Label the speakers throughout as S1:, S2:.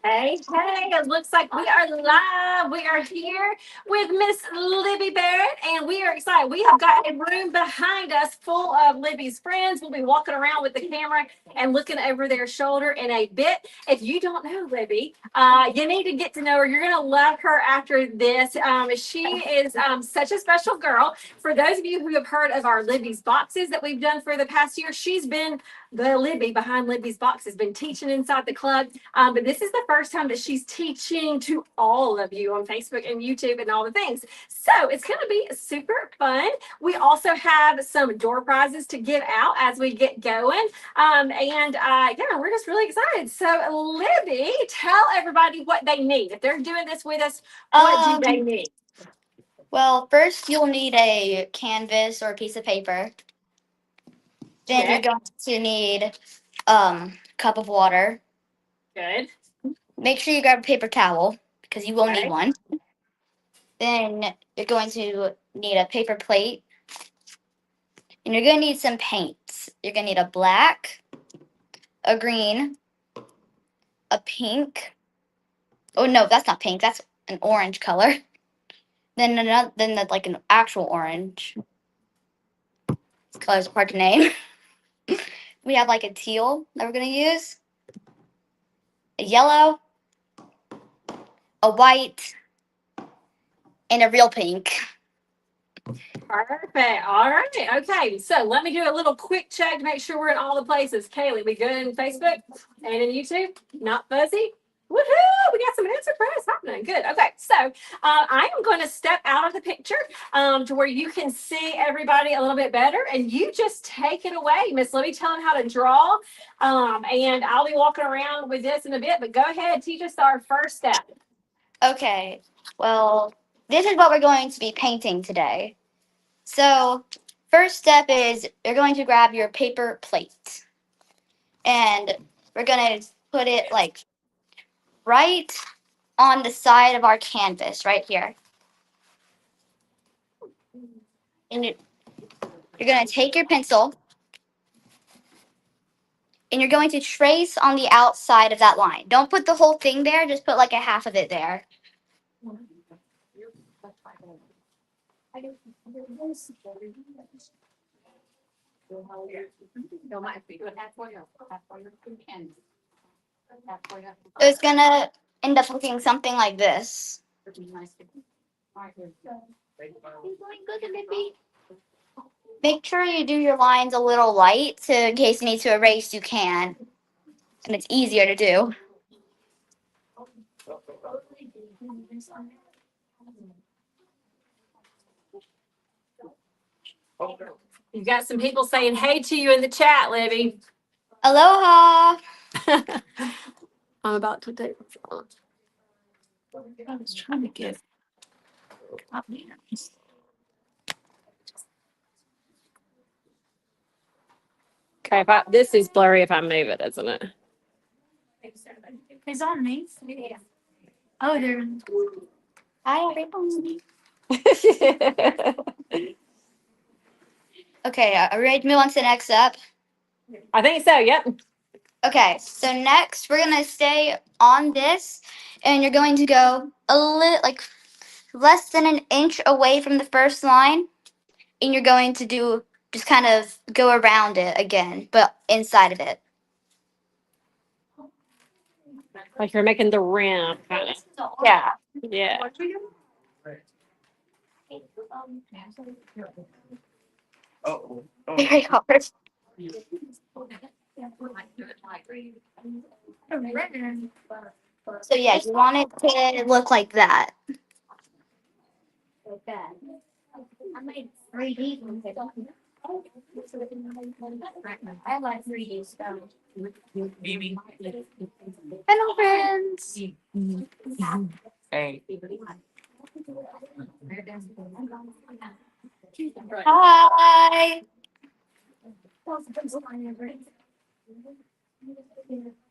S1: Hey, hey, it looks like we are live. We are here with Miss Libby Barrett, and we are excited. We have got a room behind us full of Libby's friends. We'll be walking around with the camera and looking over their shoulder in a bit. If you don't know Libby, you need to get to know her. You're going to love her after this. She is such a special girl. For those of you who have heard of our Libby's boxes that we've done for the past year, she's been the Libby behind Libby's boxes, been teaching inside the club. But this is the first time that she's teaching to all of you on Facebook and YouTube and all the things. So it's going to be super fun. We also have some door prizes to give out as we get going. Yeah, we're just really excited. So Libby, tell everybody what they need. If they're doing this with us, what do they need?
S2: Well, first you'll need a canvas or a piece of paper. Then
S1: Okay.
S2: you're going to need cup of water.
S1: Good.
S2: Make sure you grab a paper towel because you will need
S1: Okay.
S2: one. Then you're going to need a paper plate. And you're going to need some paints. You're going to need a black, a green, a pink. Oh no, that's not pink. That's an orange color. Then like an actual orange. This color's hard to name. We have like a teal that we're going to use, a yellow, a white, and a real pink.
S1: Perfect. All right. Okay. So let me do a little quick check to make sure we're in all the places. Kaylee, we good in Facebook and in YouTube? Not fuzzy? Woohoo! We got some answer press happening. Good. Okay. So I am going to step out of the picture to where you can see everybody a little bit better, and you just take it away, Miss Libby. Tell them how to draw, and I'll be walking around with this in a bit. But go ahead, teach us our first step.
S2: Okay, well, this is what we're going to be painting today. So, first step is you're going to grab your paper plate. And we're going to put it like right on the side of our canvas, right here. And you're going to take your pencil and you're going to trace on the outside of that line. Don't put the whole thing there, just put like a half of it there. So it's going to end up looking something like this. Make sure you do your lines a little light, so in case you need to erase, you can. And it's easier to do.
S1: You got some people saying hey to you in the chat, Libby.
S2: Aloha!
S1: I'm about to take. I was trying to get. Okay, this is blurry if I move it, isn't it?
S3: It's on me. Oh, there.
S2: Hi, everybody. Okay, are we ready to move on to the next step?
S1: I think so, yep.
S2: Okay, so next we're going to stay on this, and you're going to go a little, like, less than an inch away from the first line, and you're going to do, just kind of go around it again, but inside of it.
S1: Like you're making the rim, kind of.
S2: Yeah.
S1: Yeah.
S2: Very hard. So yeah, you want it to look like that.
S3: I made 3D. I like 3D stuff.
S2: Hello, friends.
S4: Hey.
S2: Hi.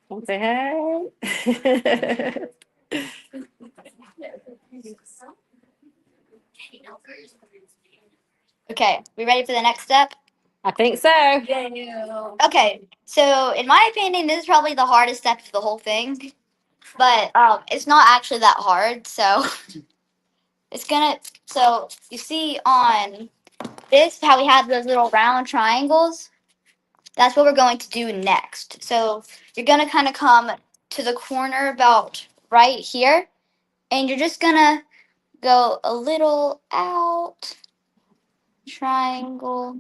S1: Don't say hey.
S2: Okay, we ready for the next step?
S1: I think so.
S2: Okay, so in my opinion, this is probably the hardest step of the whole thing. but it's not actually that hard. So it's gonna. So you see on this how we have those little round triangles. That's what we're going to do next. So you're gonna kind of come to the corner about right here, and you're just gonna go a little out, triangle,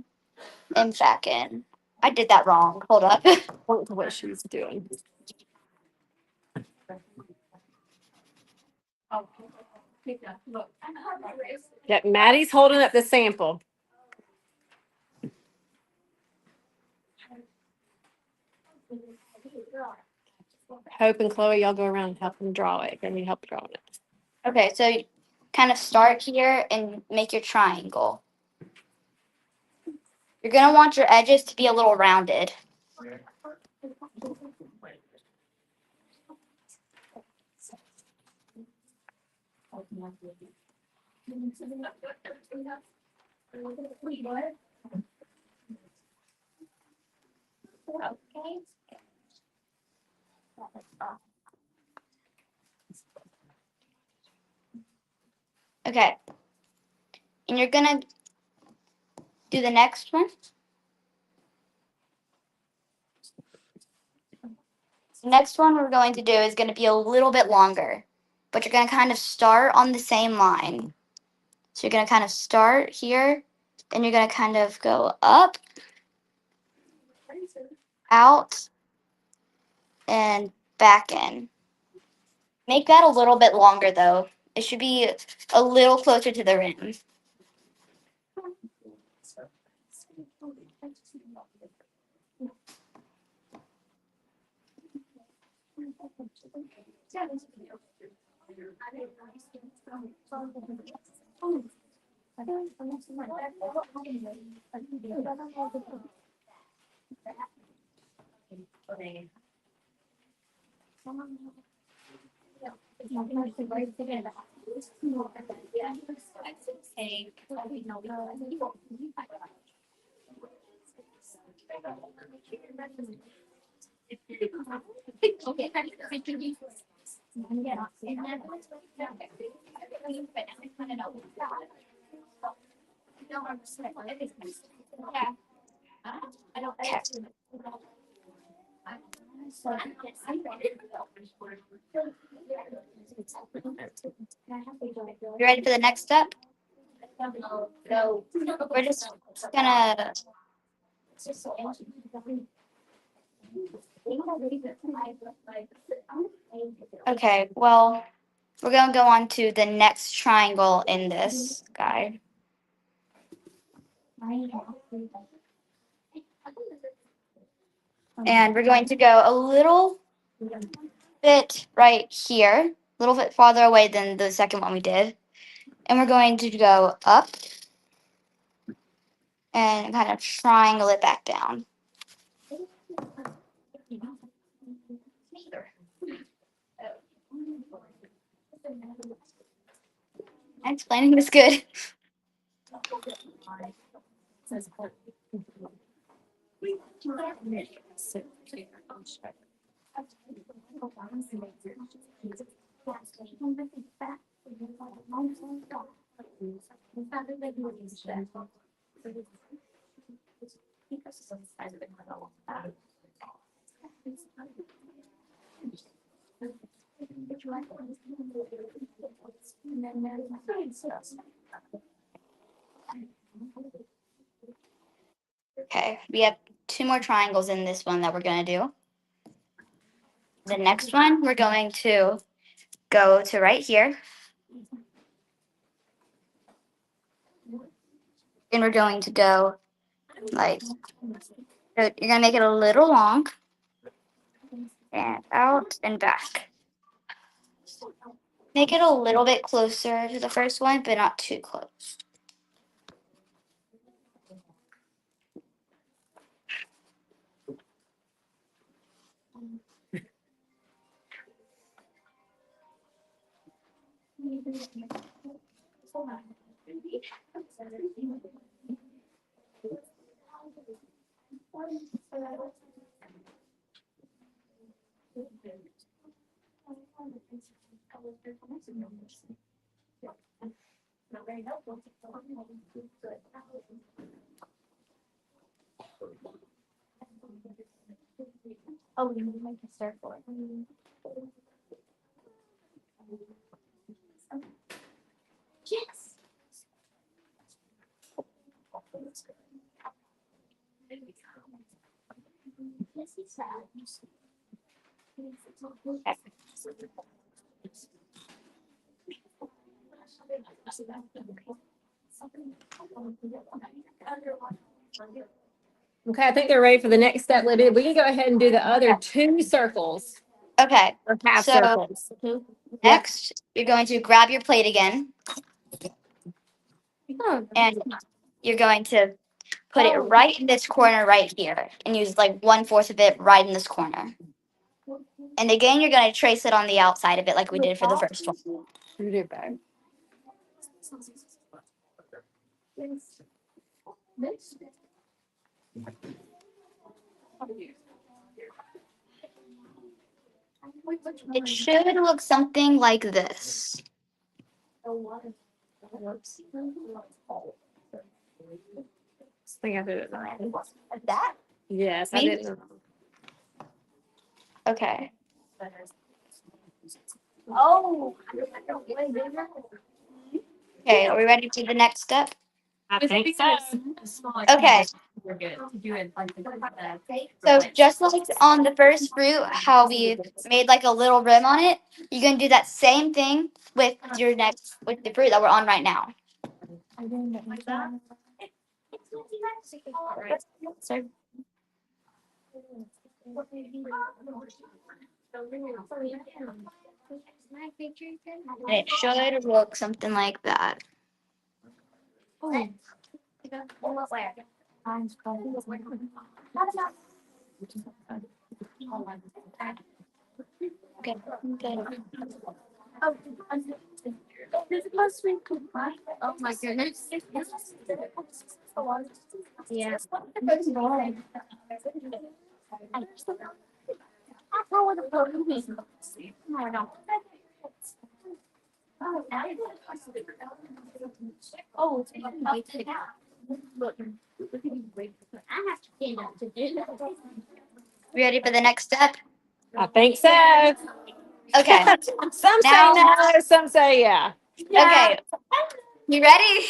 S2: and back in. I did that wrong. Hold up.
S1: Point to what she's doing. Yep, Maddie's holding up the sample. Hope and Chloe, y'all go around and help them draw it. Give me help drawing it.
S2: Okay, so you kind of start here and make your triangle. You're gonna want your edges to be a little rounded. Okay, and you're gonna do the next one. The next one we're going to do is going to be a little bit longer, but you're going to kind of start on the same line. So you're going to kind of start here, and you're going to kind of go up, out, and back in. Make that a little bit longer though. It should be a little closer to the rim. Okay. You ready for the next step? We're just gonna. Okay, well, we're gonna go on to the next triangle in this guy. And we're going to go a little bit right here, a little bit farther away than the second one we did. And we're going to go up and kind of triangle it back down. I'm explaining this good. Okay, we have two more triangles in this one that we're going to do. The next one, we're going to go to right here. And we're going to go like, you're going to make it a little long. And out and back. Make it a little bit closer to the first one, but not too close.
S3: Oh, you make a circle. Yes.
S1: Okay, I think they're ready for the next step, Libby. We can go ahead and do the other two circles
S2: Okay.
S1: or half
S2: So
S1: circles.
S2: next, you're going to grab your plate again, and you're going to put it right in this corner right here, and use like 1/4 of it right in this corner. And again, you're going to trace it on the outside of it like we did for the first one.
S1: You do better.
S2: It should look something like this.
S1: I think I did it wrong.
S2: Like that?
S1: Yes, I
S2: Me?
S1: did it wrong.
S2: Okay.
S3: Oh.
S2: Okay, are we ready for the next step?
S1: I think so.
S2: Okay. So just like on the first fruit, how we made like a little rim on it, you're gonna do that same thing with the fruit that we're on right now. So and it should look something like that. Okay. Good.
S3: Oh my goodness. Yeah. Oh, I have to stand up to do that.
S2: We ready for the next step?
S1: I think so.
S2: Okay.
S1: Some say
S2: Now-
S1: no, some say yeah.
S2: Okay. You ready?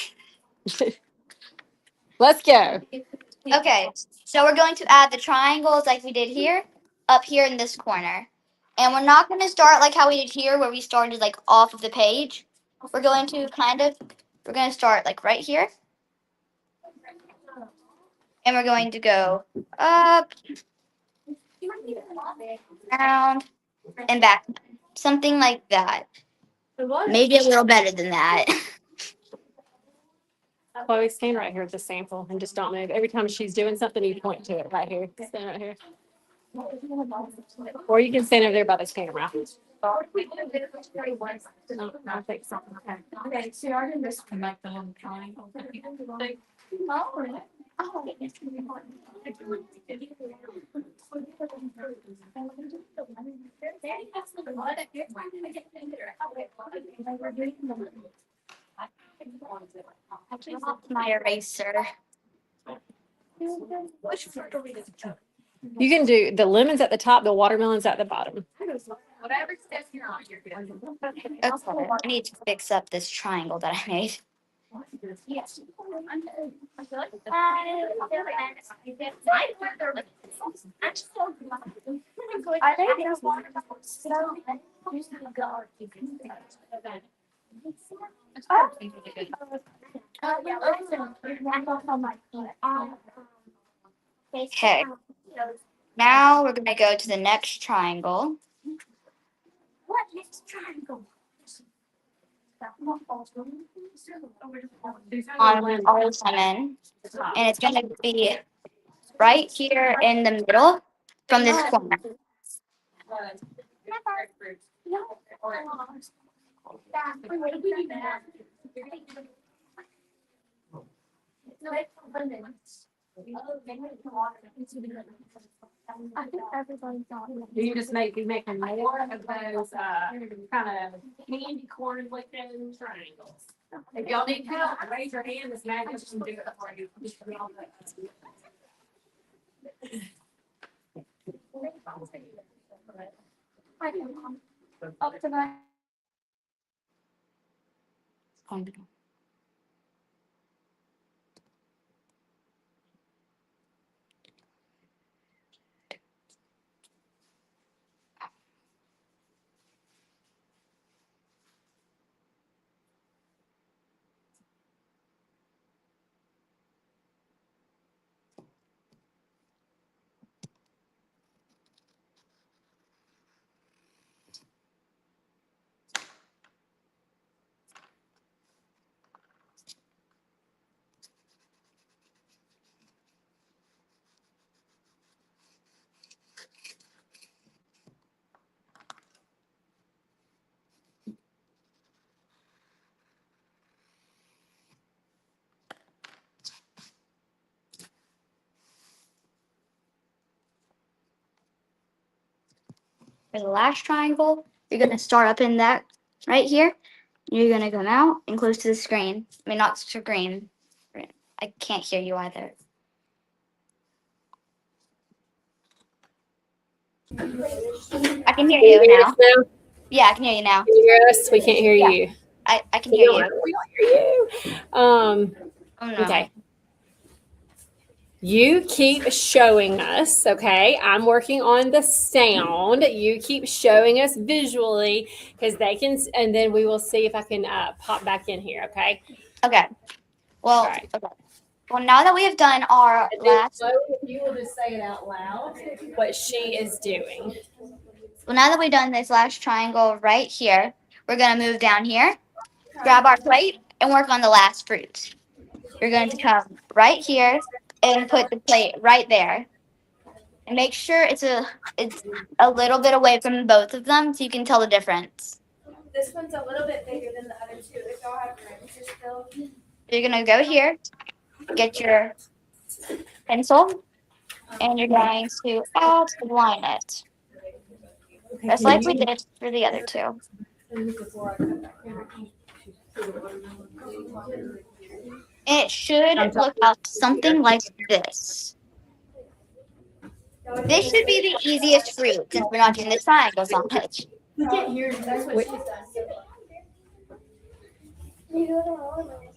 S1: Let's go.
S2: Okay, so we're going to add the triangles like we did here, up here in this corner. And we're not going to start like how we did here, where we started like off of the page. We're going to we're going to start like right here. And we're going to go up, down, and back. Something like that. Maybe a little better than that.
S1: Chloe, stand right here at the sample and just don't move. Every time she's doing something, you point to it right here. Stand right here. Or you can stand over there by the camera. No, I think so.
S3: Okay, so you're in this one, like the little triangle.
S2: My eraser.
S1: You can do the lemons at the top, the watermelons at the bottom.
S3: Whatever step you're on, you're good.
S2: Okay, I need to fix up this triangle that I made.
S3: Yes.
S2: Okay. Now we're going to go to the next triangle.
S3: What next triangle?
S2: On all lemon, and it's going to be right here in the middle from this corner.
S3: I think everybody's got it.
S1: You just be making more of those kind of candy corn looking triangles. If y'all need help, raise your hand. This magnet can do it for you.
S3: I can, up to that.
S2: For the last triangle, you're gonna start up in that right here. You're gonna come out and close to the screen. I mean, not screen. I can't hear you either. I can hear you now. Yeah, I can hear you now.
S5: Can you hear us? We can't hear
S2: Yeah.
S5: you.
S2: I can hear you.
S5: We don't hear you.
S2: Oh no.
S5: Okay. You keep showing us, okay? I'm working on the sound. You keep showing us visually because they can, and then we will see if I can pop back in here, okay?
S2: Okay. Well,
S5: All right.
S2: okay. Well, now that we have done our
S5: And then
S2: last,
S5: Chloe, if you will just say it out loud, what she is doing.
S2: now that we've done this last triangle right here, we're gonna move down here, grab our plate, and work on the last fruit. You're going to come right here and put the plate right there, and make sure it's a little bit away from both of them so you can tell the difference.
S6: This one's a little bit bigger than the other two. If y'all have rooms, still.
S2: You're gonna go here, get your pencil, and you're going to outline it, just like we did for the other two. And it should look out something like this. This should be the easiest fruit since we're not doing the triangles on it.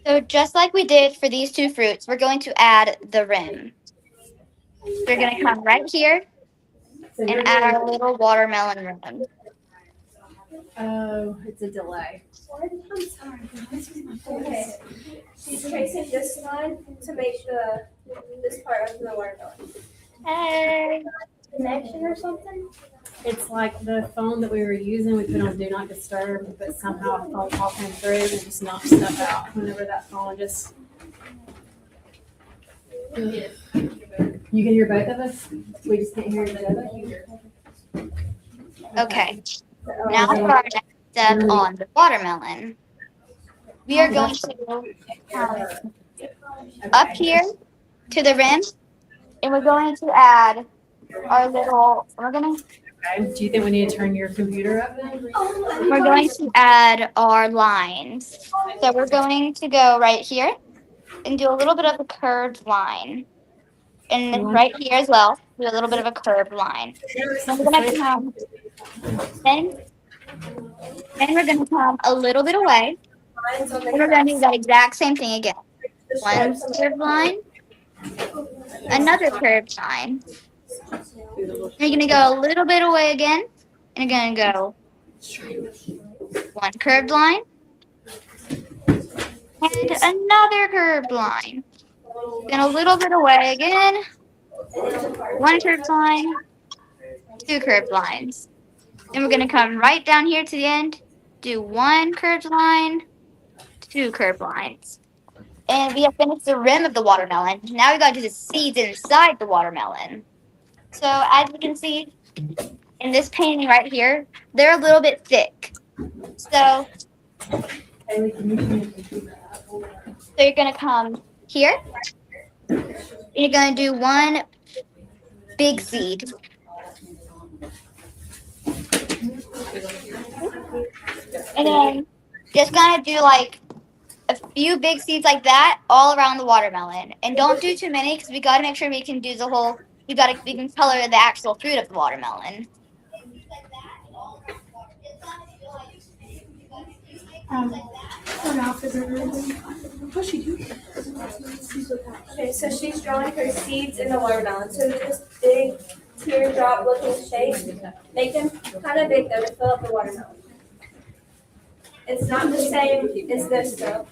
S2: So just like we did for these two fruits, we're going to add the rim. We're going to come right here and add our little watermelon rim.
S5: Oh, it's a delay.
S6: Okay. She's tracing this line to make this part of the watermelon.
S2: Hey.
S6: Connection or something?
S5: It's like the phone that we were using, we put on Do Not Disturb, but somehow a phone call came through and just knocked stuff out whenever that phone just. You can hear both of us? We just can't hear each other?
S2: Okay. Now for our next step on the watermelon. We are going to up here to the rim, and we're going to add our little,
S5: Okay. Do you think we need to turn your computer up then?
S2: we're going to add our lines. So we're going to go right here and do a little bit of a curved line. And right here as well, do a little bit of a curved line. Then we're gonna come, then we're gonna come a little bit away. And we're gonna do that exact same thing again. One curved line, another curved line. You're gonna go a little bit away again, and you're gonna go one curved line and another curved line. Then a little bit away again, one curved line, two curved lines. Then we're gonna come right down here to the end, do one curved line, two curved lines. And we have finished the rim of the watermelon. Now we gotta do the seeds inside the watermelon. So as you can see in this painting right here, they're a little bit thick. So you're gonna come here. And you're gonna do one big seed. And then just gonna do like a few big seeds like that all around the watermelon. And don't do too many because we gotta make sure we can do the whole. We can color the actual fruit of the watermelon.
S6: Okay, so she's drawing her seeds in the watermelon. So this big teardrop looking shape, make them kind of big though to fill up the watermelon. It's not the same as this though.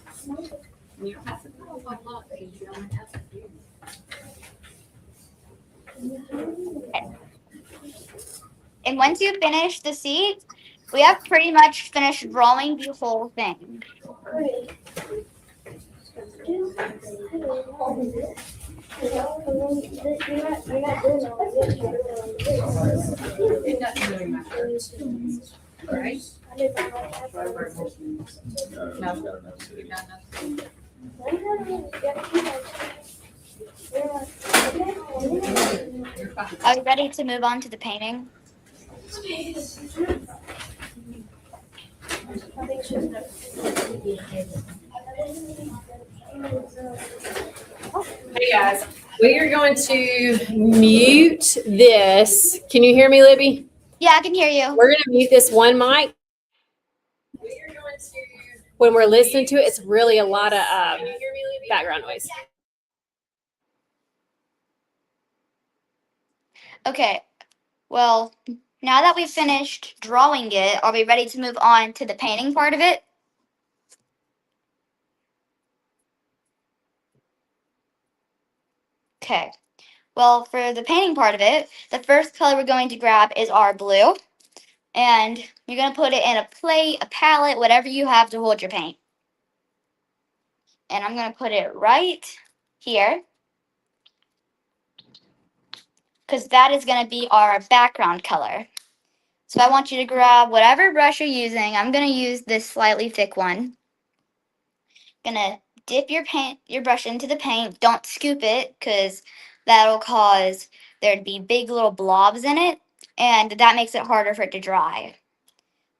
S2: And once you finish the seeds, we have pretty much finished drawing the whole thing. Are you ready to move on to the painting?
S5: Hey guys, we are going to mute this. Can you hear me, Libby?
S2: Yeah, I can hear you.
S5: We're going to mute this one mic. When we're listening to it, it's really a lot of background noise.
S2: Okay, well, now that we've finished drawing it, are we ready to move on to the painting part of it? Okay, well, for the painting part of it, the first color we're going to grab is our blue. And you're going to put it in a plate, a palette, whatever you have to hold your paint. And I'm going to put it right here, because that is going to be our background color. So I want you to grab whatever brush you're using. I'm going to use this slightly thick one. Gonna dip your brush into the paint. Don't scoop it because that'll cause there to be big little blobs in it, and that makes it harder for it to dry.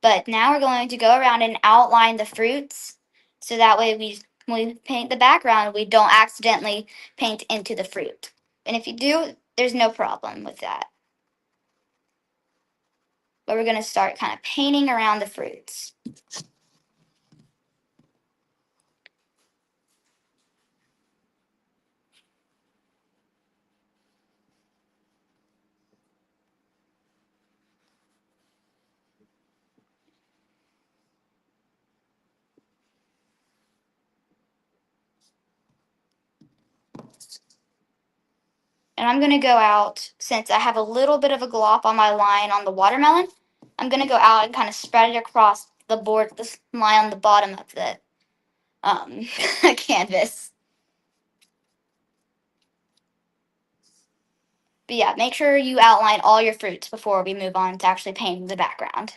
S2: But now we're going to go around and outline the fruits, so that way when we paint the background, we don't accidentally paint into the fruit. And if you do, there's no problem with that. But we're going to start kind of painting around the fruits. And I'm going to go out, since I have a little bit of a glop on my line on the watermelon, I'm going to go out and kind of spread it across the board, this line on the bottom of the canvas. But yeah, make sure you outline all your fruits before we move on to actually painting the background.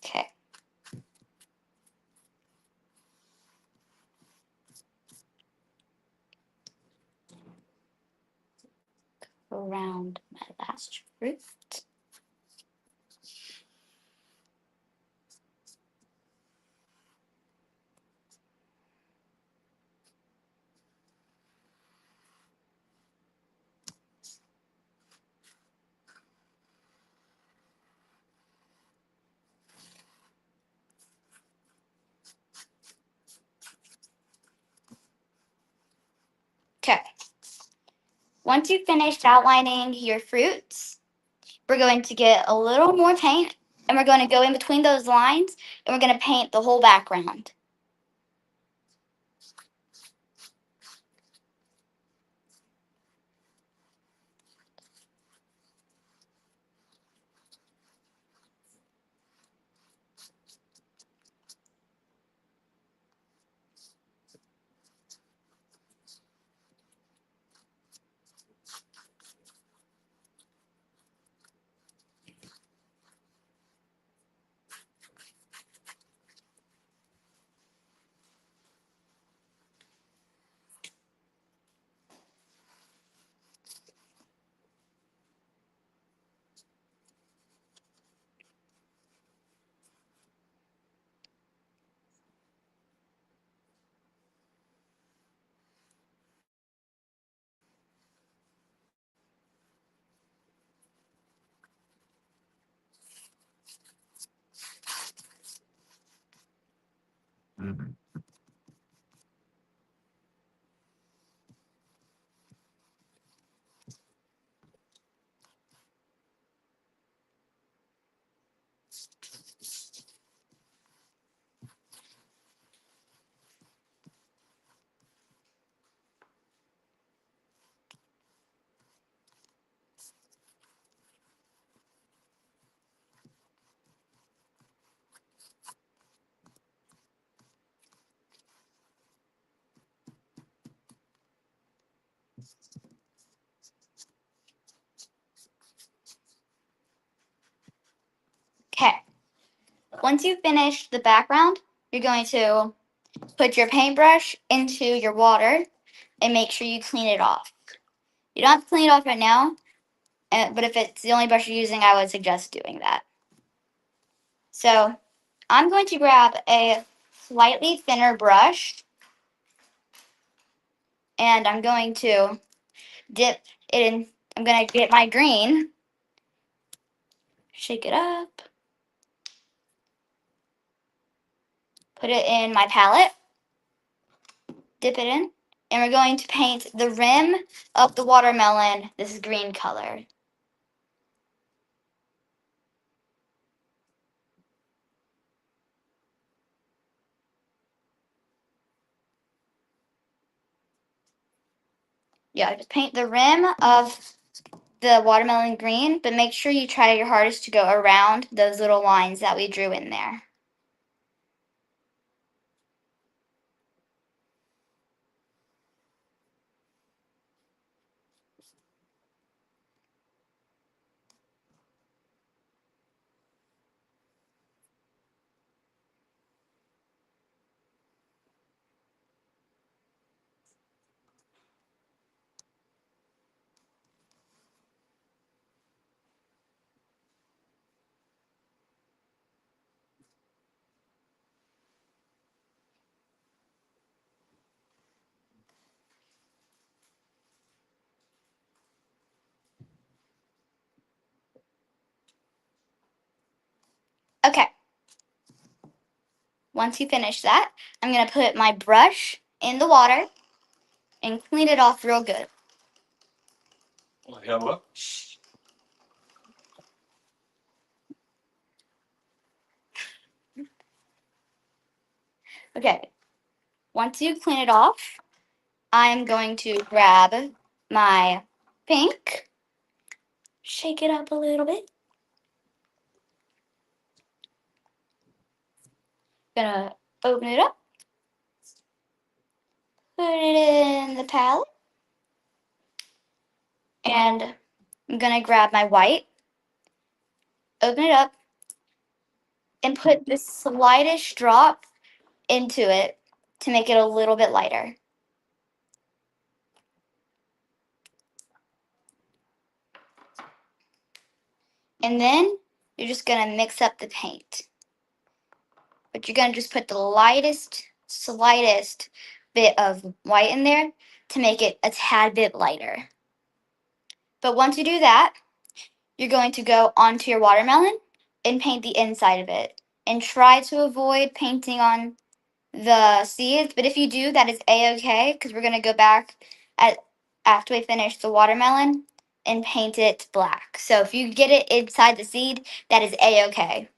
S2: Okay. Around my last fruit. Okay. Once you've finished outlining your fruits, we're going to get a little more paint, and we're going to go in between those lines, and we're going to paint the whole background.
S4: Mhm.
S2: Okay. Once you finish the background, you're going to put your paintbrush into your water and make sure you clean it off. You don't have to clean it off right now, but if it's the only brush you're using, I would suggest doing that. So I'm going to grab a slightly thinner brush and I'm going to dip it in. I'm going to get my green, shake it up, put it in my palette, dip it in, and we're going to paint the rim of the watermelon this green color. Yeah, just paint the rim of the watermelon green, but make sure you try your hardest to go around those little lines that we drew in there. Okay, once you finish that, I'm going to put my brush in the water and clean it off real good. Okay, once you clean it off, I'm going to grab my pink, shake it up a little bit. Gonna open it up, put it in the palette, and I'm gonna grab my white, open it up, and put the slightest drop into it to make it a little bit lighter. And then you're just gonna mix up the paint. But you're gonna just put the lightest, slightest bit of white in there to make it a tad bit lighter. But once you do that, you're going to go onto your watermelon and paint the inside of it. And try to avoid painting on the seeds, but if you do, that is a-okay, because we're going to go back after we finish the watermelon and paint it black. So if you get it inside the seed, that is a-okay.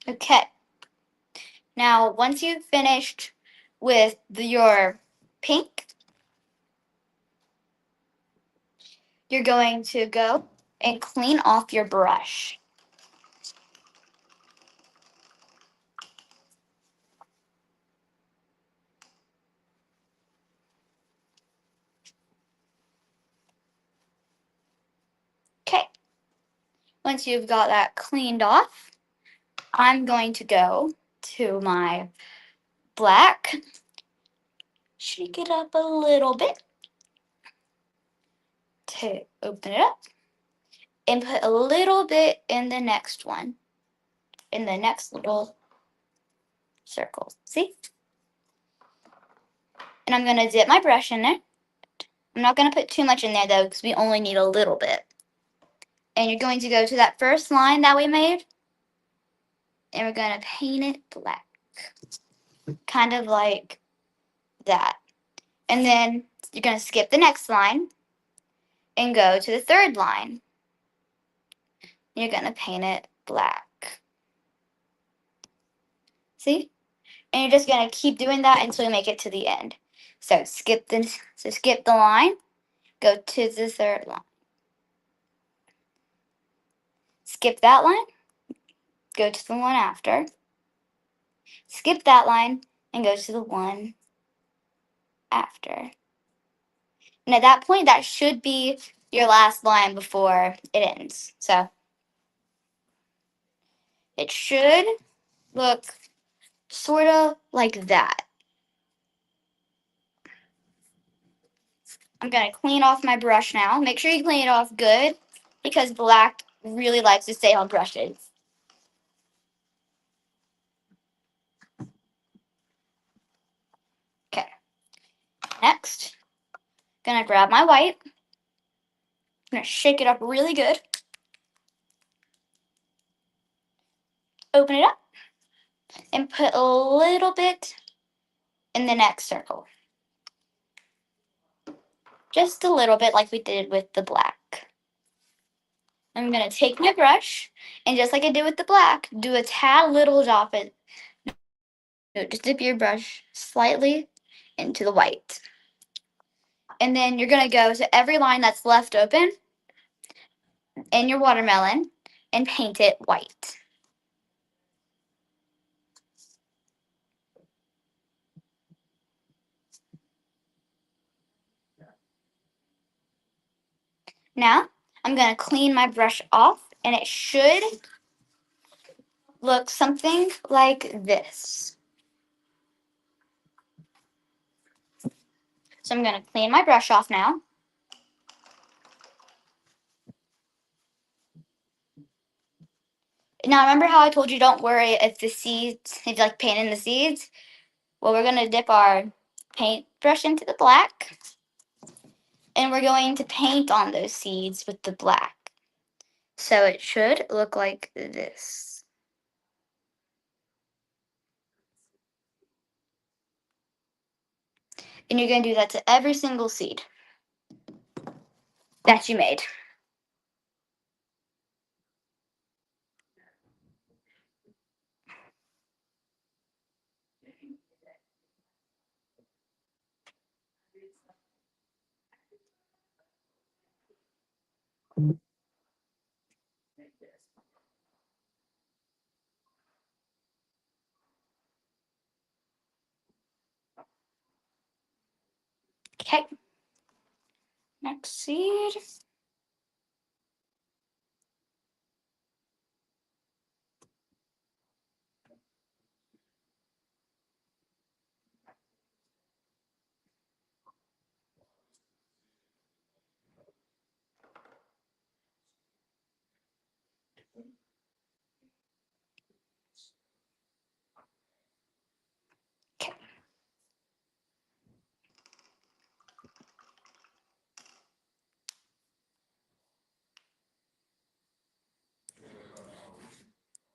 S2: Okay. Now, once you've finished with your pink, you're going to go and clean off your brush. Okay. Once you've got that cleaned off, I'm going to go to my black, shake it up a little bit to open it up, and put a little bit in the next one, in the next little circle. See? And I'm going to dip my brush in there. I'm not going to put too much in there though, because we only need a little bit. And you're going to go to that first line that we made, and we're going to paint it black, kind of like that. And then you're going to skip the next line and go to the third line. You're going to paint it black. See? And you're just going to keep doing that until you make it to the end. So skip the line, go to the third line. Skip that line, go to the one after. Skip that line and go to the one after. And at that point, that should be your last line before it ends. So it should look sort of like that. I'm going to clean off my brush now. Make sure you clean it off good because black really likes to stay on brushes. Okay. Next, I'm going to grab my white. I'm going to shake it up really good. Open it up and put a little bit in the next circle. Just a little bit like we did with the black. I'm going to take my brush and just like I did with the black, do a tad little drop it. Just dip your brush slightly into the white. And then you're going to go to every line that's left open in your watermelon and paint it white. Now, I'm going to clean my brush off and it should look something like this. So I'm going to clean my brush off now. Now, remember how I told you don't worry if the seeds, if you like painting the seeds? Well, we're going to dip our paintbrush into the black. And we're going to paint on those seeds with the black. So it should look like this. And you're going to do that to every single seed that you made. Okay. Next seed.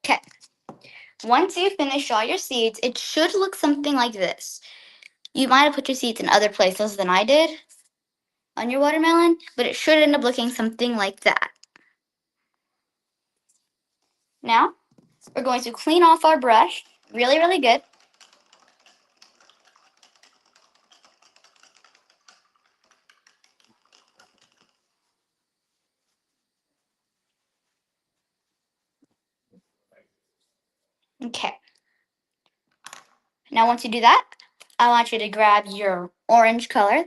S2: Okay. Once you finish all your seeds, it should look something like this. You might have put your seeds in other places than I did on your watermelon, but it should end up looking something like that. Now, we're going to clean off our brush really, really good. Okay. Now, once you do that, I want you to grab your orange color.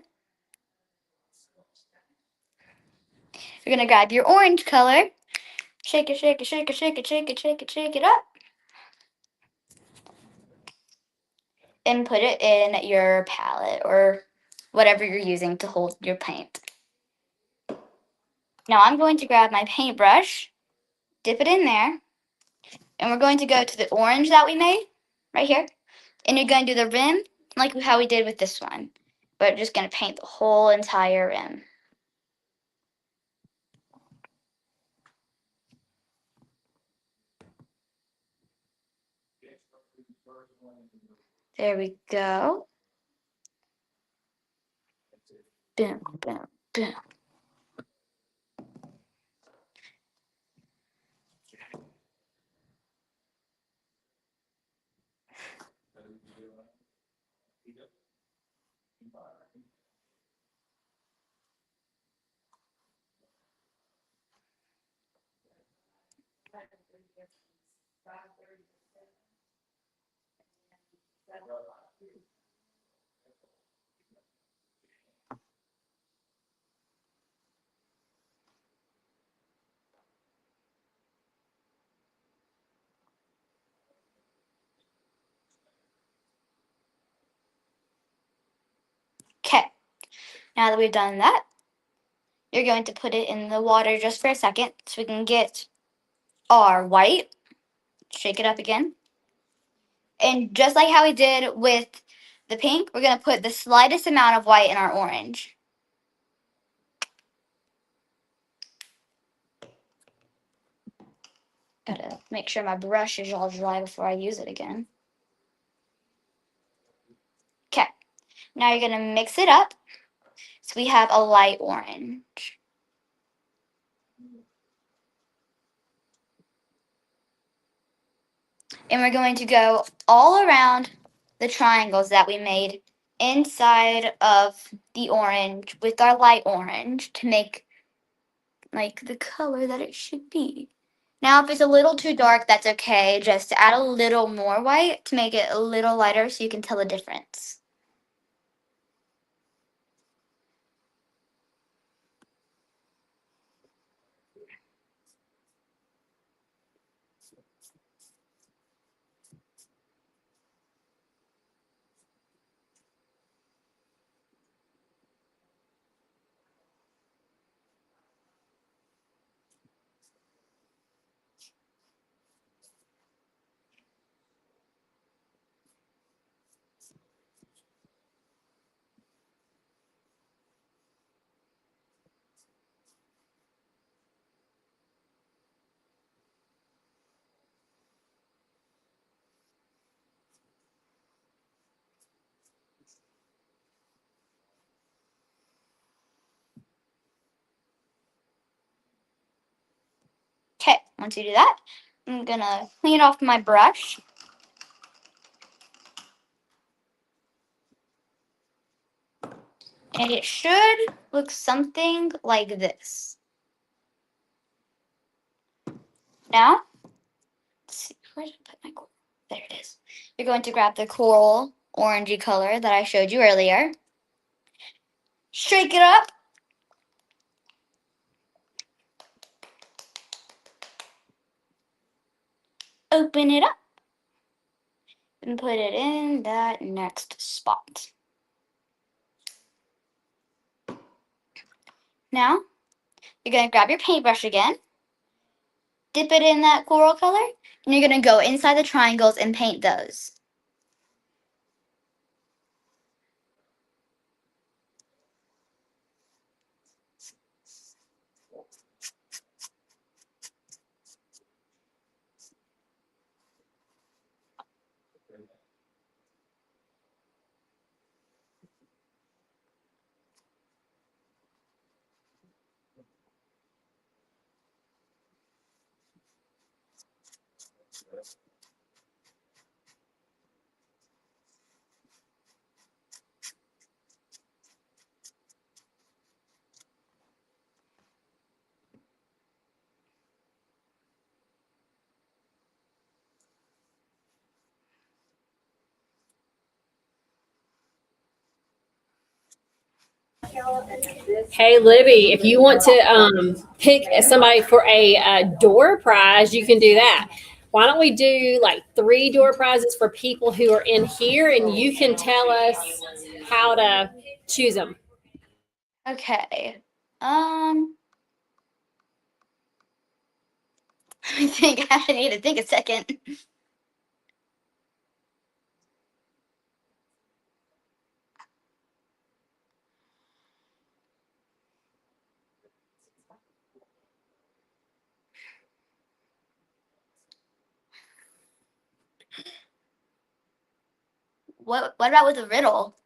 S2: You're going to grab your orange color, shake it, shake it, shake it, shake it, shake it, shake it, shake it up, and put it in your palette or whatever you're using to hold your paint. Now, I'm going to grab my paintbrush, dip it in there, and we're going to go to the orange that we made right here. And you're going to do the rim like how we did with this one. But just going to paint the whole entire rim. There we go. Boom, boom, boom. Okay, now that we've done that, you're going to put it in the water just for a second so we can get our white. Shake it up again. And just like how we did with the pink, we're going to put the slightest amount of white in our orange. Gotta make sure my brush is all dry before I use it again. Okay, now you're going to mix it up so we have a light orange. And we're going to go all around the triangles that we made inside of the orange with our light orange to make like the color that it should be. Now, if it's a little too dark, that's okay. Just add a little more white to make it a little lighter so you can tell the difference. Okay, once you do that, I'm gonna clean off my brush. And it should look something like this. Now, let's see, where did I put my coral? There it is. You're going to grab the coral orangey color that I showed you earlier. Shake it up. Open it up. And put it in that next spot. Now, you're going to grab your paintbrush again. dip it in that coral color, and you're gonna go inside the triangles and paint those.
S5: Hey, Libby, if you want to pick somebody for a door prize, you can do that. Why don't we do like 3 door prizes for people who are in here, and you can tell us how to choose them.
S2: Okay. I think I need to think a second. What about with a riddle?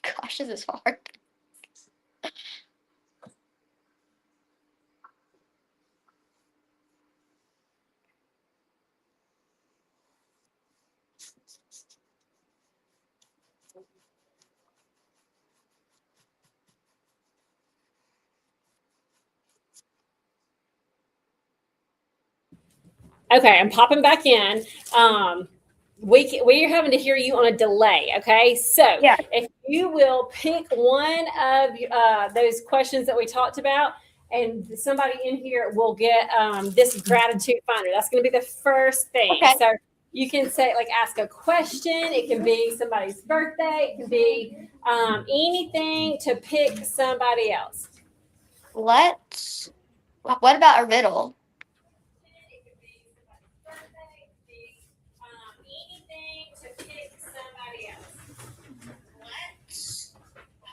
S2: Gosh, this is hard.
S5: Okay, I'm popping back in. We are having to hear you on a delay. Okay, so
S2: Yeah.
S5: if you will pick one of those questions that we talked about, and somebody in here will get this gratitude finder. That's going to be the first thing.
S2: Okay.
S5: So you can say, like, ask a question. It can be somebody's birthday. It can be anything to pick somebody else.
S2: What about a riddle?
S5: Anything to pick somebody else.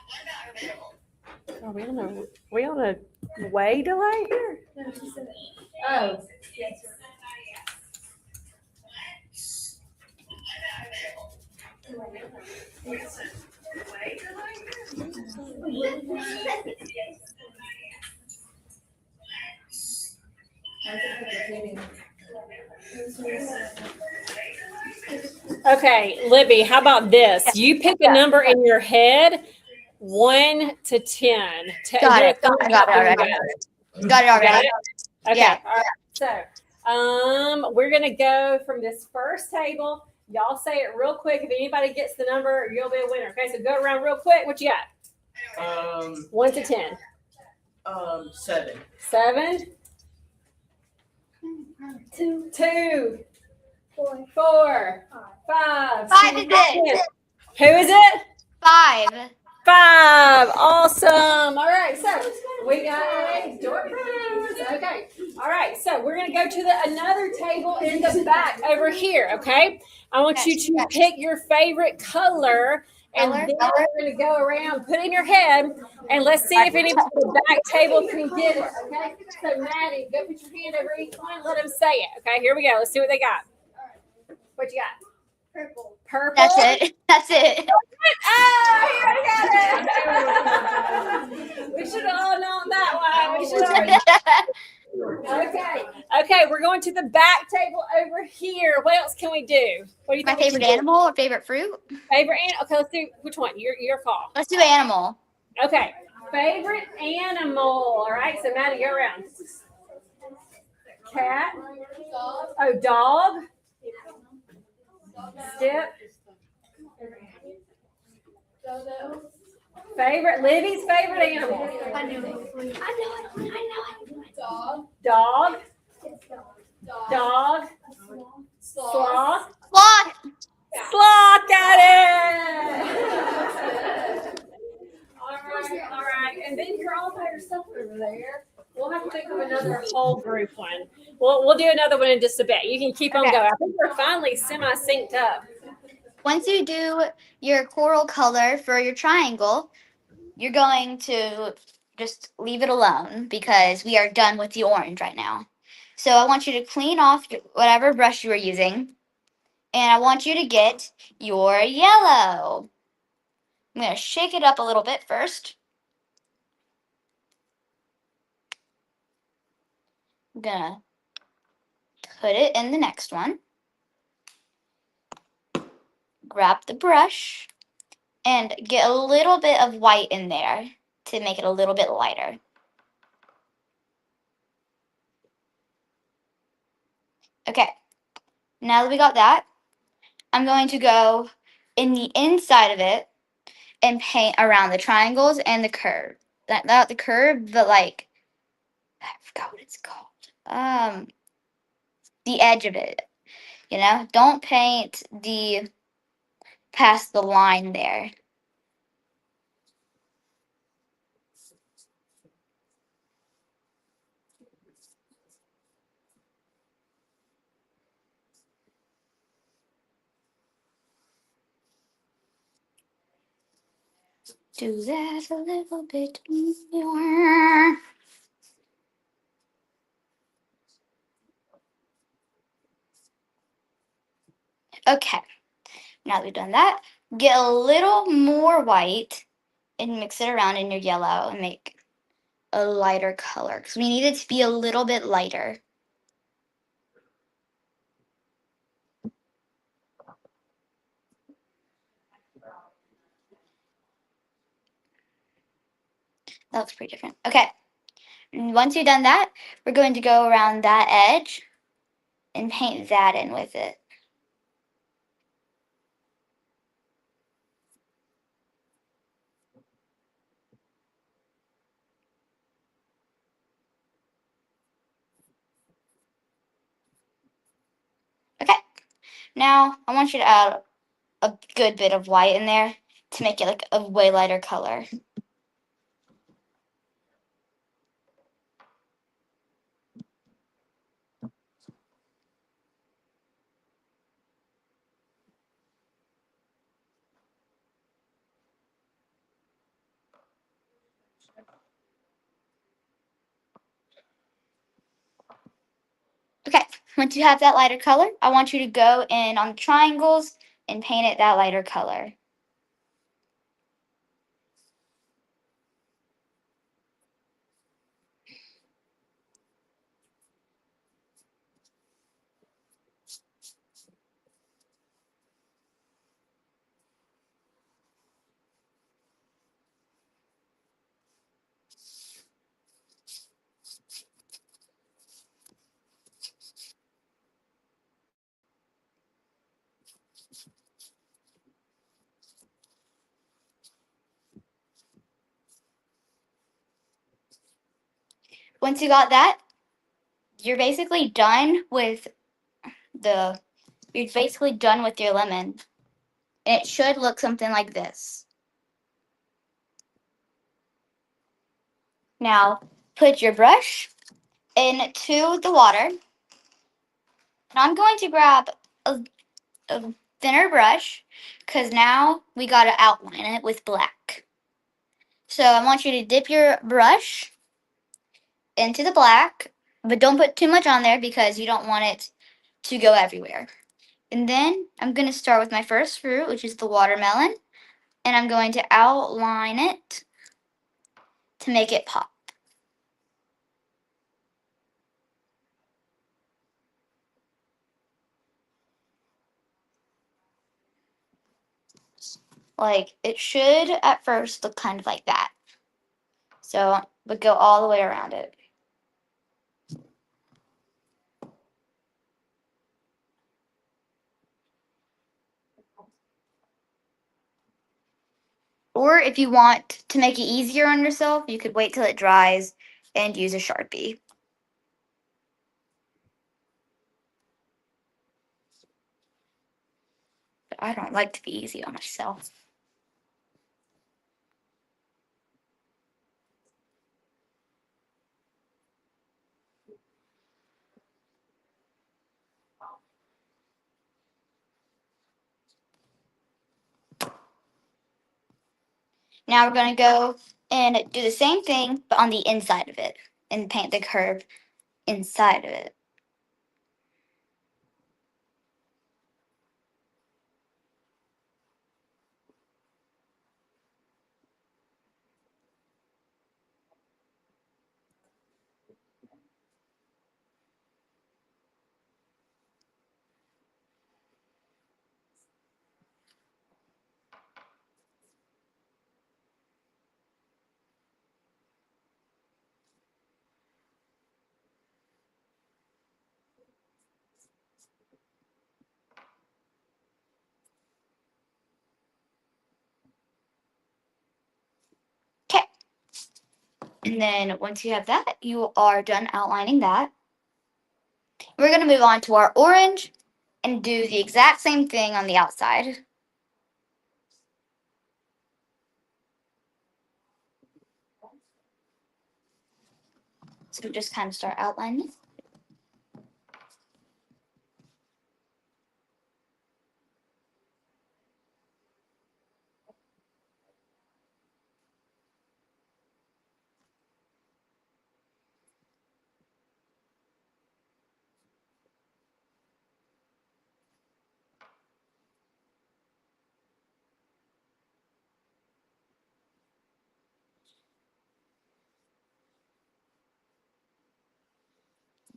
S5: What about a riddle? Are we on a way delay here? Oh. Yes. Okay, Libby, how about this? You pick a number in your head, 1 to 10.
S2: Got it.
S5: Do
S2: I got it already. Got it already.
S5: Got it? Okay.
S2: Yeah.
S5: All right. So, we're gonna go from this first table. Y'all say it real quick. If anybody gets the number, you'll be a winner. Okay, so go around real quick. What you got? 1 to 10.
S4: 7.
S5: 7. 2. 4. 5.
S2: 5 is it.
S5: Who is it?
S2: 5.
S5: 5. Awesome. All right. So we got a door prize. Okay. All right. So we're going to go to another table in the back over here. Okay. I want you to pick your favorite color. And then we're going to go around, put it in your head, and let's see if anybody at the back table can get it. Okay. So Maddie, go put your hand over each one. Let them say it. Okay. Here we go. Let's see what they got. What you got?
S6: Purple.
S5: Purple.
S2: That's it. That's it.
S5: Oh, you got it. We should have all known that one. We should have. Okay, we're going to the back table over here. What else can we do? What do you
S2: My
S5: think?
S2: favorite animal or favorite fruit?
S5: Favorite animal? Okay, let's do which one? Your call.
S2: Let's do animal.
S5: Okay, favorite animal. All right, so Maddie, go around. Cat. Oh, dog. Skip. Favorite, Libby's favorite animal.
S6: I know it.
S5: Dog. Dog. Sloth.
S2: Sloth.
S5: Sloth, got it. All right. and then you're all by yourself over there. We'll have to think of another whole group one. We'll do another one in just a bit. You can keep on
S2: Okay.
S5: going. I think we're finally semi-synced up.
S2: Once you do your coral color for your triangle, you're going to just leave it alone because we are done with the orange right now. So I want you to clean off whatever brush you were using, and I want you to get your yellow. I'm going to shake it up a little bit first. I'm going to put it in the next one. Grab the brush and get a little bit of white in there to make it a little bit lighter. Okay, now that we got that, I'm going to go in the inside of it and paint around the triangles and the curve. Not the curve, but like, I forgot what it's called. The edge of it. You know, don't paint the past the line there. Do that a little bit more. Okay, now that we've done that, get a little more white and mix it around in your yellow and make a lighter color because we need it to be a little bit lighter. That looks pretty different. Okay, and once you've done that, we're going to go around that edge and paint that in with it. Okay, now I want you to add a good bit of white in there to make it like a way lighter color. Okay, once you have that lighter color, I want you to go in on the triangles and paint it that lighter color. Once you got that, you're basically done with your lemon. And it should look something like this. Now, put your brush into the water. And I'm going to grab a thinner brush because now we got to outline it with black. So I want you to dip your brush into the black, but don't put too much on there because you don't want it to go everywhere. And then I'm going to start with my first fruit, which is the watermelon, and I'm going to outline it to make it pop. Like, it should at first look kind of like that. So, but go all the way around it. Or if you want to make it easier on yourself, you could wait till it dries and use a Sharpie. But I don't like to be easy on myself. Now we're going to go and do the same thing, but on the inside of it, and paint the curve inside of it. Okay. And then once you have that, you are done outlining that. We're going to move on to our orange and do the exact same thing on the outside. So just kind of start outlining.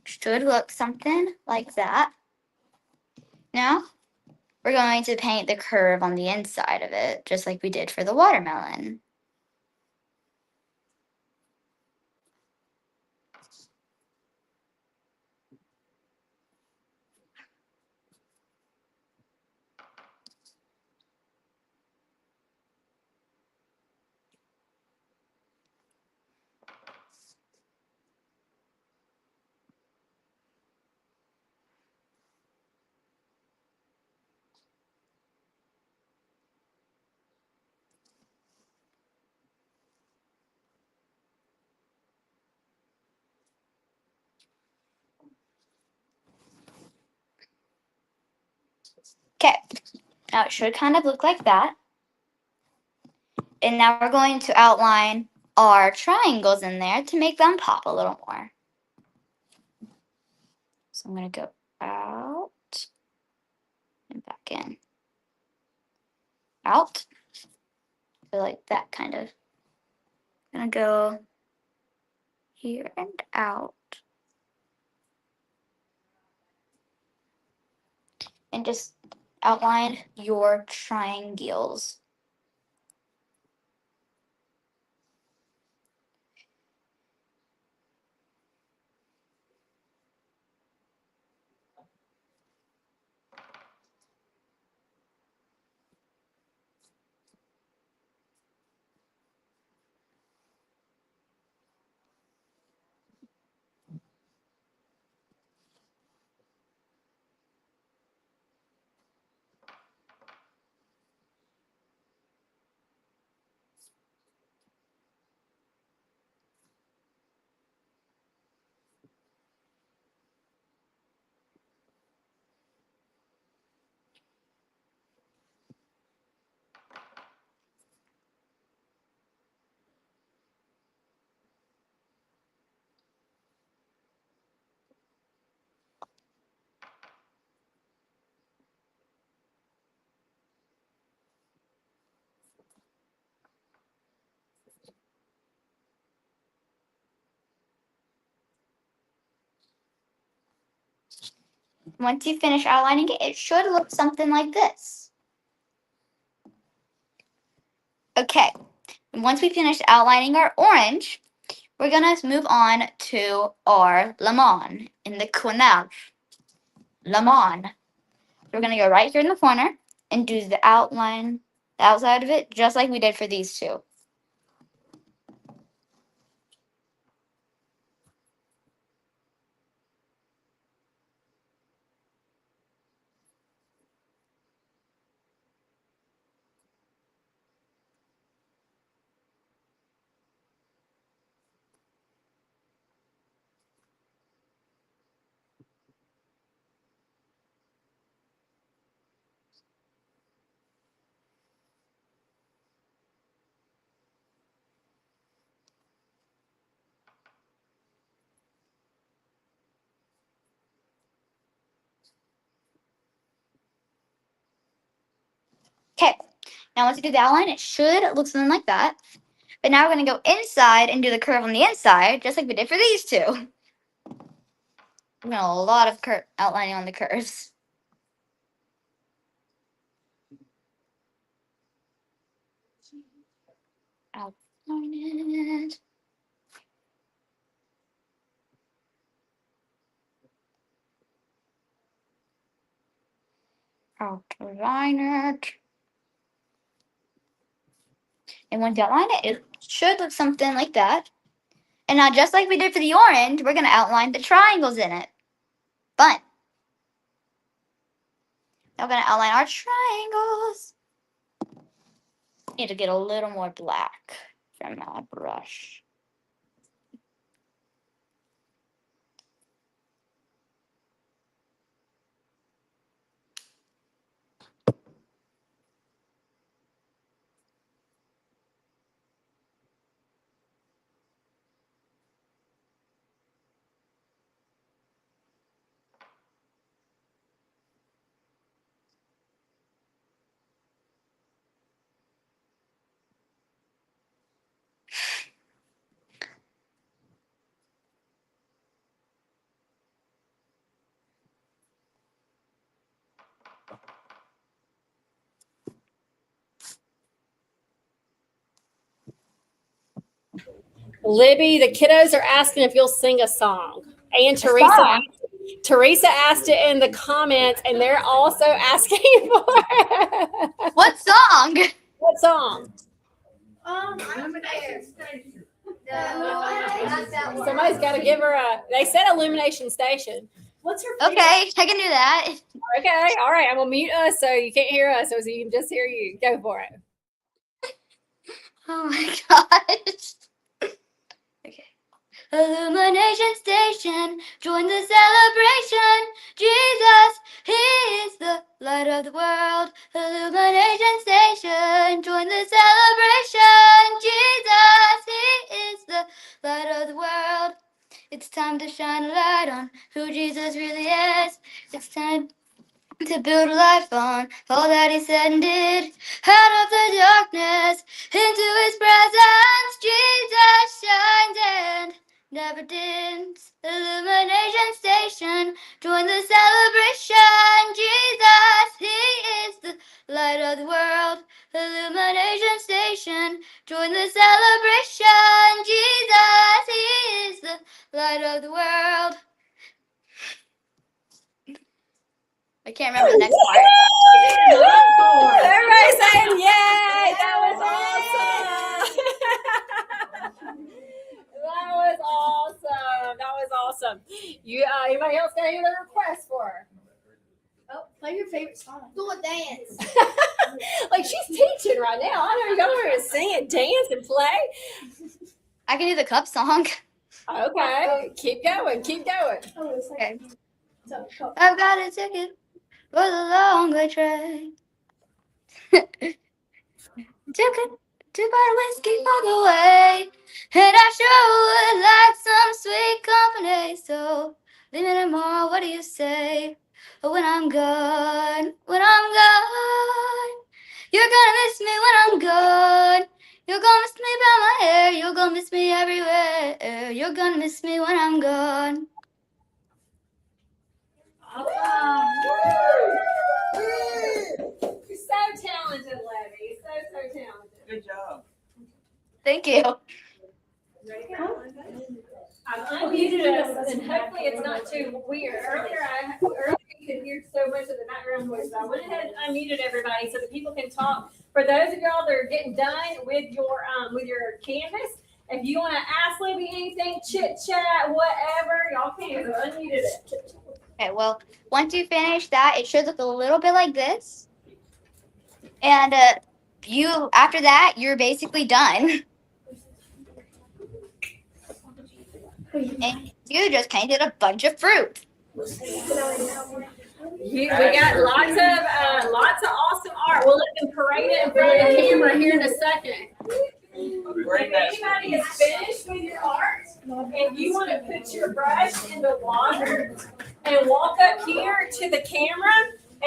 S2: Should look something like that. Now, we're going to paint the curve on the inside of it, just like we did for the watermelon. Okay, now it should kind of look like that. And now we're going to outline our triangles in there to make them pop a little more. So I'm going to go out and back in. Out. So like that kind of. I'm going to go here and out. And just outline your triangles. Once you finish outlining it, it should look something like this. Okay, and once we finish outlining our orange, we're going to move on to our lemon in the quenelle. Lemon. We're going to go right here in the corner and do the outline, the outside of it, just like we did for these two. Okay, now once you do the outline, it should look something like that. But now we're going to go inside and do the curve on the inside, just like we did for these two. We're going to a lot of outlining on the curves. Outline it. Outline it. And once you outline it, it should look something like that. And now, just like we did for the orange, we're going to outline the triangles in it. Fun. Now we're going to outline our triangles. Need to get a little more black from my brush.
S5: Libby, the kiddos are asking if you'll sing a song. And
S2: song?
S5: Teresa asked it in the comments, and they're also asking for it.
S2: What song?
S5: What song? Somebody's got to give her they said Illumination Station.
S4: What's your
S2: Okay, I can do that.
S5: Okay, all right. I'm going to mute us so you can't hear us, so you can just hear you. Go for it.
S2: Oh my gosh. Okay. Illumination Station, join the celebration. Jesus, He is the light of the world. Illumination Station, join the celebration. Jesus, He is the light of the world. It's time to shine a light on who Jesus really is. It's time to build a life on all that He said and did. Out of the darkness, into His presence, Jesus shines and never dims. Illumination Station, join the celebration. Jesus, He is the light of the world. Illumination Station, join the celebration. Jesus, He is the light of the world. I can't remember the next part.
S5: Everybody's saying yay! That was awesome. That was awesome. That was awesome. You anybody else got any other requests for her?
S6: Oh, play your favorite song. Do a dance.
S5: Like she's teaching right now. I know you got her to sing and dance and play.
S2: I can do the cup song.
S5: Okay, keep going, keep going.
S6: Oh, it's like,
S2: Okay. I've got a ticket for the long way train. Ticket to buy whiskey for the way. And I sure would like some sweet company. So leave me tomorrow, what do you say? When I'm gone, you're gonna miss me when I'm gone. You're gonna miss me by my hair. You're gonna miss me everywhere. You're gonna miss me when I'm gone.
S5: You're so talented, Libby. So talented.
S4: Good job.
S2: Thank you.
S5: I've unmuted us, and hopefully it's not too weird. Earlier you could hear so much of the background noise, so I went ahead and unmuted everybody so that people can talk. For those of y'all that are getting done with your canvas, if you want to ask Libby anything, chit chat, whatever, y'all can. So unmuted it.
S2: Okay, well, once you finish that, it should look a little bit like this. And after that, you're basically done. And you just painted a bunch of fruit.
S5: We got lots of awesome art. We'll let them parade it in front of the camera here in a second. If anybody is finished with your art and you want to put your brush in the water and walk up here to the camera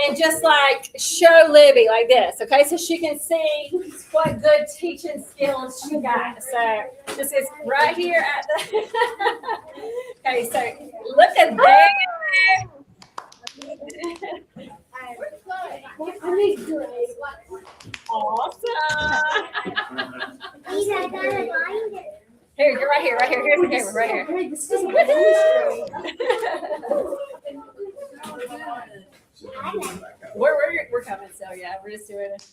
S5: and just like show Libby like this, okay? So she can see what good teaching skills she got. So this is right here at the. Okay, so look at that. Awesome. Here, you're right here, right here. Here's the camera, right here. We're coming, so yeah, we're just doing it.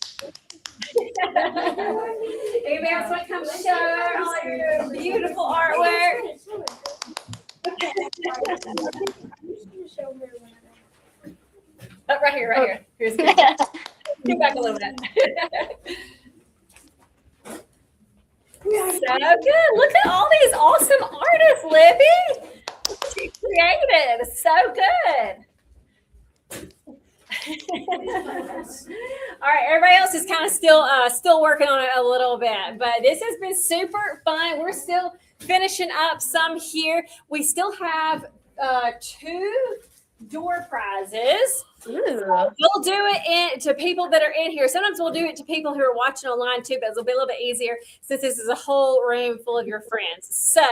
S5: Anybody else want to come show all your beautiful artwork? Oh, right here, right here. Here's the camera. Get back a little bit. So good. Look at all these awesome artists, Libby. She created. So good. All right, everybody else is kind of still working on it a little bit, but this has been super fun. We're still finishing up some here. We still have 2 door prizes. We'll do it to people that are in here. Sometimes we'll do it to people who are watching online too, but it'll be a little bit easier since this is a whole room full of your friends. So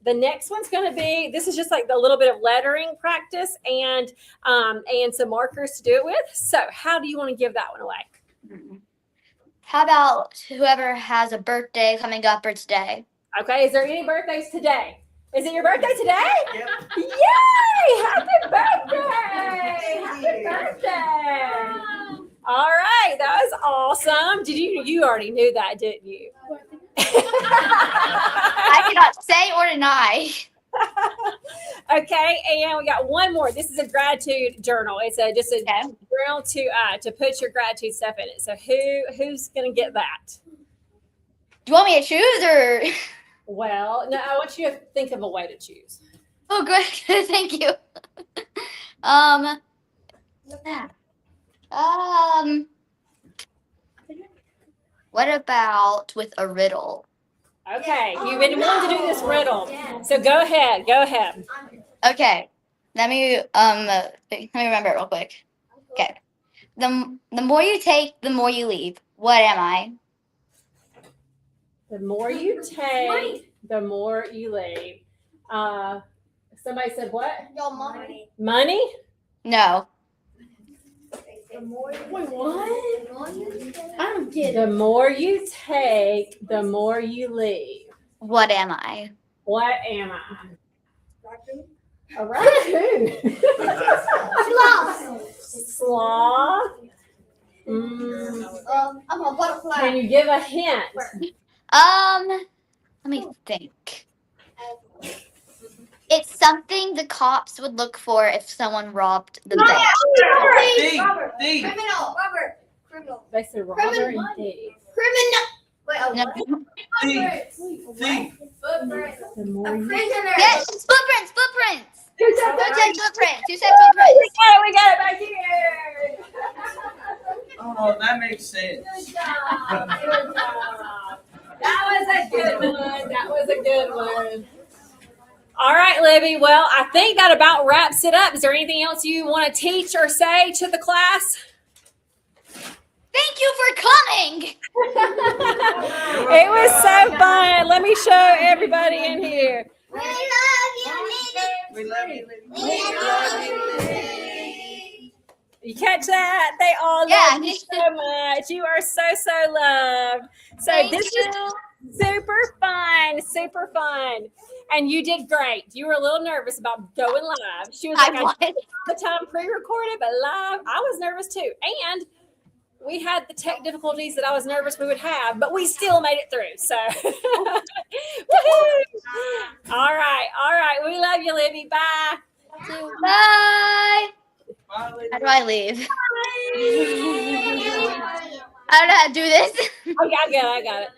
S5: the next one's going to be, this is just like the little bit of lettering practice and some markers to do it with. So how do you want to give that one away?
S2: How about whoever has a birthday coming up or today?
S5: Okay, is there any birthdays today? Is it your birthday today?
S4: Yep.
S5: Yay! Happy birthday! Happy birthday! All right, that was awesome. You already knew that, didn't you?
S2: I cannot say or deny.
S5: Okay, and we got one more. This is a gratitude journal. It's just a journal to put your gratitude stuff in it. So who's gonna get that?
S2: Do you want me to choose or?
S5: Well, no, I want you to think of a way to choose.
S2: Oh, good. Thank you. What about with a riddle?
S5: Okay, you've been wanting to do this riddle, so go ahead.
S2: Okay, let me remember it real quick. Okay, the more you take, the more you leave. What am I?
S5: The more you take, the more you leave. Somebody said what?
S6: Your money.
S5: Money?
S2: No.
S6: The more you
S5: Wait, what?
S6: I don't get
S5: The more you take, the more you leave.
S2: What am I?
S5: What am I? A raccoon. Sloth.
S6: I'm a butterfly.
S5: Can you give a hint?
S2: Let me think. It's something the cops would look for if someone robbed the bank.
S4: Thief.
S6: Criminal.
S5: They said robber and thief.
S6: Criminal. Wait,
S2: No.
S4: Thief.
S5: The more
S6: A
S5: you
S6: prisoner.
S2: Yes, footprints.
S5: Who said
S2: Who said footprints?
S5: We got it back here.
S4: Oh, that makes sense.
S5: Good job. That was a good one. All right, Libby. Well, I think that about wraps it up. Is there anything else you want to teach or say to the class?
S2: Thank you for coming.
S5: It was so fun. Let me show everybody in here.
S6: We love you,
S4: We love you, Libby.
S5: You catch that? They all love you so much. You are so loved. So this is super fun. And you did great. You were a little nervous about going live. She was like, I did all the time pre-recorded, but live, I was nervous too. And we had the tech difficulties that I was nervous we would have, but we still made it through. So, woohoo! All right. We love you, Libby. Bye.
S2: Bye.
S4: Bye, Libby.
S2: How do I leave? I don't know how to do this.
S5: Oh, yeah, I got it.